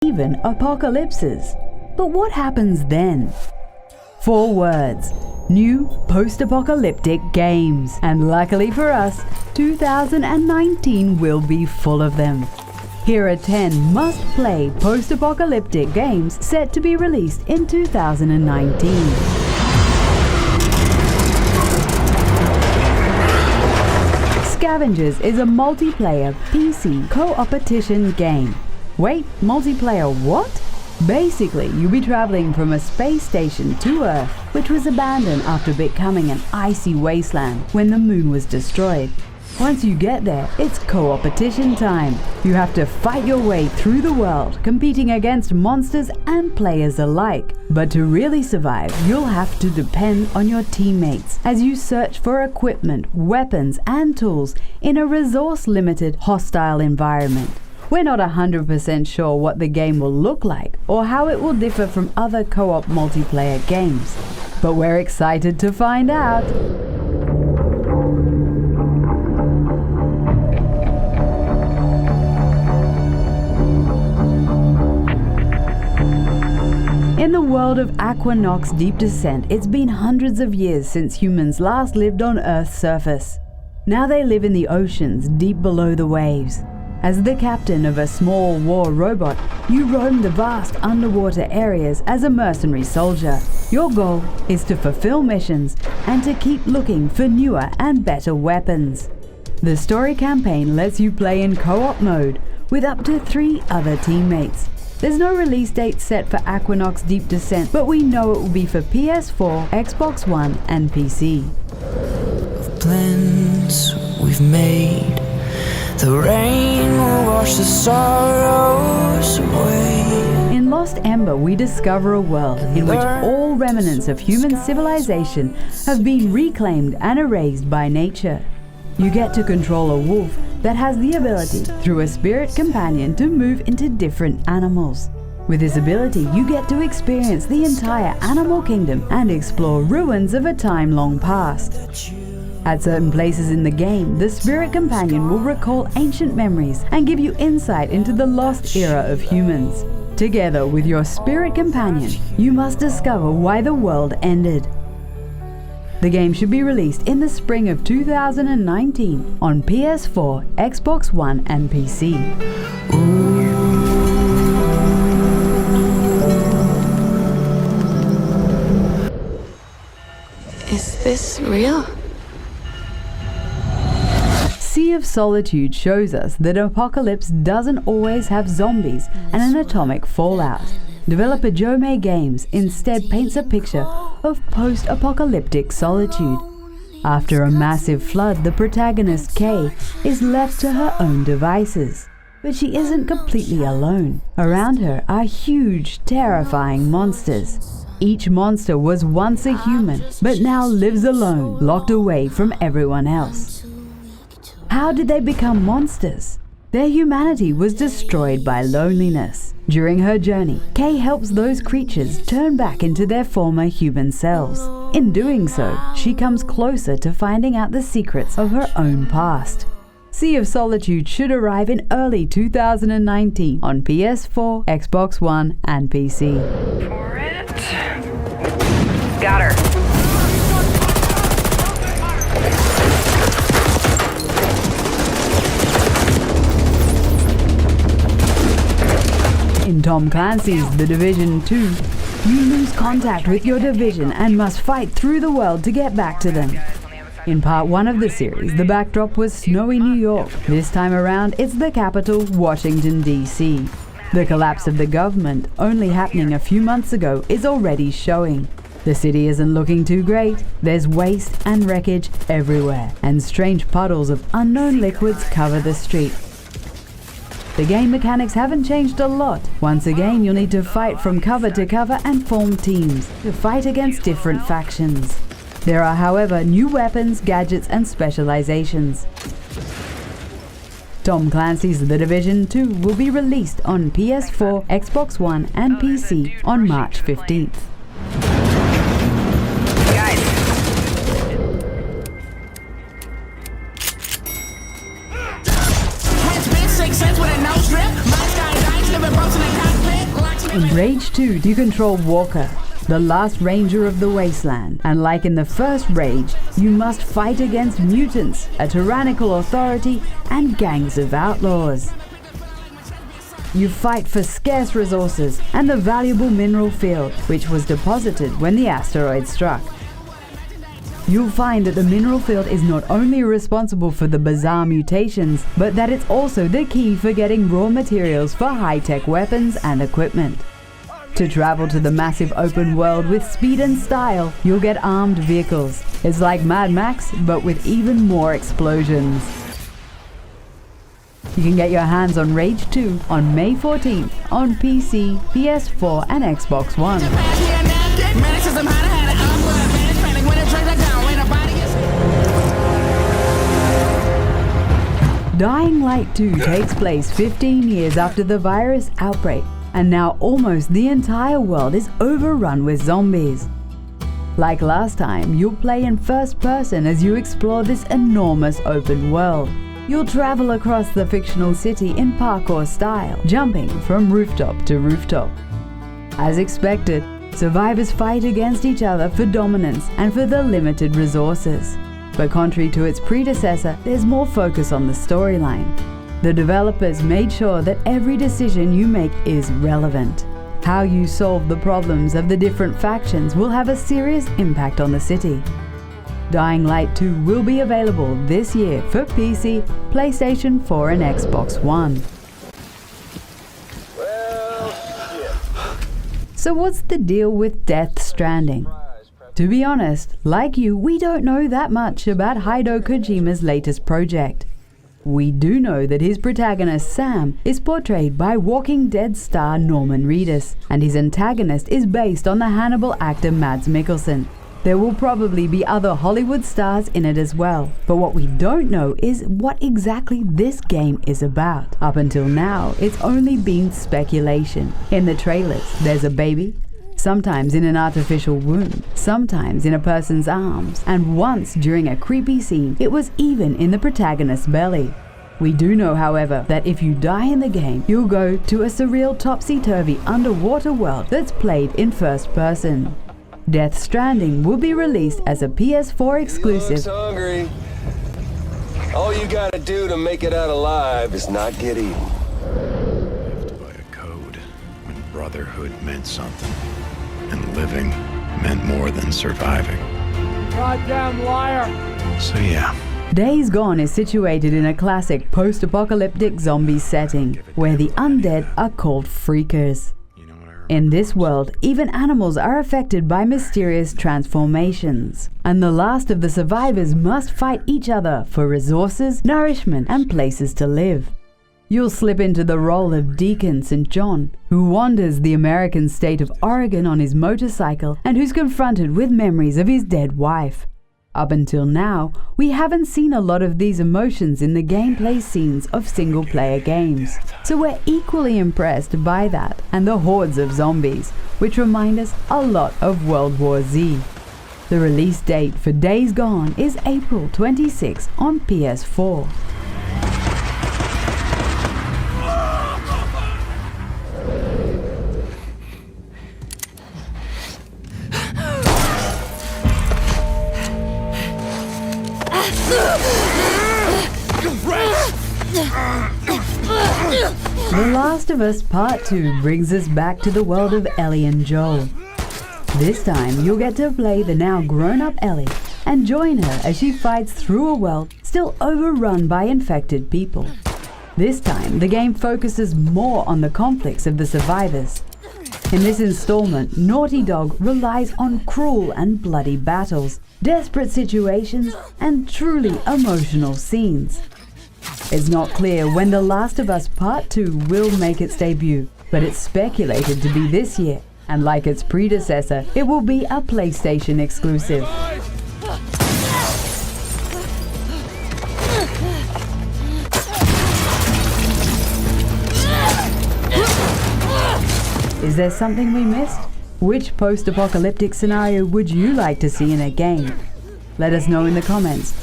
even apocalypses. But what happens then? 4 words: new post-apocalyptic games. And luckily for us, 2019 will be full of them. Here are 10 must-play post-apocalyptic games set to be released in 2019. Scavengers is a multiplayer PC co-opetition game. Wait, multiplayer what? Basically, you'll be traveling from a space station to Earth, which was abandoned after becoming an icy wasteland when the moon was destroyed. Once you get there, it's co-opetition time. You have to fight your way through the world, competing against monsters and players alike. But to really survive, you'll have to depend on your teammates as you search for equipment, weapons, and tools in a resource-limited, hostile environment. We're not 100% sure what the game will look like or how it will differ from other co-op multiplayer games, but we're excited to find out. In the world of Aquanox Deep Descent, it's been hundreds of years since humans last lived on Earth's surface. Now they live in the oceans deep below the waves. As the captain of a small war robot, you roam the vast underwater areas as a mercenary soldier. Your goal is to fulfill missions and to keep looking for newer and better weapons. The story campaign lets you play in co-op mode with up to 3 other teammates. There's no release date set for Aquanox Deep Descent, but we know it will be for PS4, Xbox One, and PC. Of plans we've made, the rain will wash the sorrows away. In Lost Ember, we discover a world in which all remnants of human civilization have been reclaimed and erased by nature. You get to control a wolf that has the ability, through a spirit companion, to move into different animals. With this ability, you get to experience the entire animal kingdom and explore ruins of a time long past. At certain places in the game, the spirit companion will recall ancient memories and give you insight into the lost era of humans. Together with your spirit companion, you must discover why the world ended. The game should be released in the spring of 2019 on PS4, Xbox One, and PC. Is this real? Sea of Solitude shows us that apocalypse doesn't always have zombies and an atomic fallout. Developer Zoomin Games instead paints a picture of post-apocalyptic solitude. After a massive flood, the protagonist Kay is left to her own devices. But she isn't completely alone. Around her are huge, terrifying monsters. Each monster was once a human, but now lives alone, locked away from everyone else. How did they become monsters? Their humanity was destroyed by loneliness. During her journey, Kay helps those creatures turn back into their former human selves. In doing so, she comes closer to finding out the secrets of her own past. Sea of Solitude should arrive in early 2019 on PS4, Xbox One, and PC. For it. Got her. In Tom Clancy's The Division 2, you lose contact with your division and must fight through the world to get back to them. In part 1 of the series, the backdrop was snowy New York. This time around, it's the capital, Washington, D.C. The collapse of the government, only happening a few months ago, is already showing. The city isn't looking too great. There's waste and wreckage everywhere, and strange puddles of unknown liquids cover the street. The game mechanics haven't changed a lot. Once again, you'll need to fight from cover to cover and form teams to fight against different factions. There are, however, new weapons, gadgets, and specializations. Tom Clancy's The Division 2 will be released on PS4, Xbox One, and PC on March 15th. Sense with a no strip. My sky dice, living boats in a cockpit. In Rage 2, you control Walker, the last ranger of the wasteland, and like in the first Rage, you must fight against mutants, a tyrannical authority, and gangs of outlaws. You fight for scarce resources and the valuable mineral field, which was deposited when the asteroid struck. You'll find that the mineral field is not only responsible for the bizarre mutations, but that it's also the key for getting raw materials for high-tech weapons and equipment. To travel to the massive open world with speed and style, you'll get armed vehicles. It's like Mad Max, but with even more explosions. You can get your hands on Rage 2 on May 14th on PC, PS4 and Xbox One. Dying Light 2 takes place 15 years after the virus outbreak, and now almost the entire world is overrun with zombies. Like last time, you'll play in first person as you explore this enormous open world. You'll travel across the fictional city in parkour style, jumping from rooftop to rooftop. As expected, survivors fight against each other for dominance and for the limited resources. But contrary to its predecessor, there's more focus on the storyline. The developers made sure that every decision you make is relevant. How you solve the problems of the different factions will have a serious impact on the city. Dying Light 2 will be available this year for PC, PlayStation 4 and Xbox One. So what's the deal with Death Stranding? To be honest, like you, we don't know that much about Hideo Kojima's latest project. We do know that his protagonist Sam is portrayed by Walking Dead star Norman Reedus, and his antagonist is based on the Hannibal actor Mads Mikkelsen. There will probably be other Hollywood stars in it as well, but what we don't know is what exactly this game is about. Up until now, it's only been speculation. In the trailers, there's a baby, sometimes in an artificial womb, sometimes in a person's arms, and once during a creepy scene, it was even in the protagonist's belly. We do know, however, that if you die in the game, you'll go to a surreal topsy-turvy underwater world that's played in first person. Death Stranding will be released as a PS4 exclusive. Hungry. All you gotta do to make it out alive is not get eaten. Lived by a code when brotherhood meant something, and living meant more than surviving. Goddamn liar! So yeah. Days Gone is situated in a classic post-apocalyptic zombie setting, where the undead are called freakers. In this world, even animals are affected by mysterious transformations, and the last of the survivors must fight each other for resources, nourishment, and places to live. You'll slip into the role of Deacon St. John, who wanders the American state of Oregon on his motorcycle and who's confronted with memories of his dead wife. Up until now, we haven't seen a lot of these emotions in the gameplay scenes of single-player games, so we're equally impressed by that and the hordes of zombies, which remind us a lot of World War Z. The release date for Days Gone is April 26 on PS4. The Last of Us Part 2 brings us back to the world of Ellie and Joel. This time you'll get to play the now grown-up Ellie and join her as she fights through a world still overrun by infected people. This time the game focuses more on the conflicts of the survivors. In this installment, Naughty Dog relies on cruel and bloody battles, desperate situations, and truly emotional scenes. It's not clear when The Last of Us Part 2 will make its debut, but it's speculated to be this year, and like its predecessor, it will be a PlayStation exclusive. Is there something we missed? Which post-apocalyptic scenario would you like to see in a game? Let us know in the comments.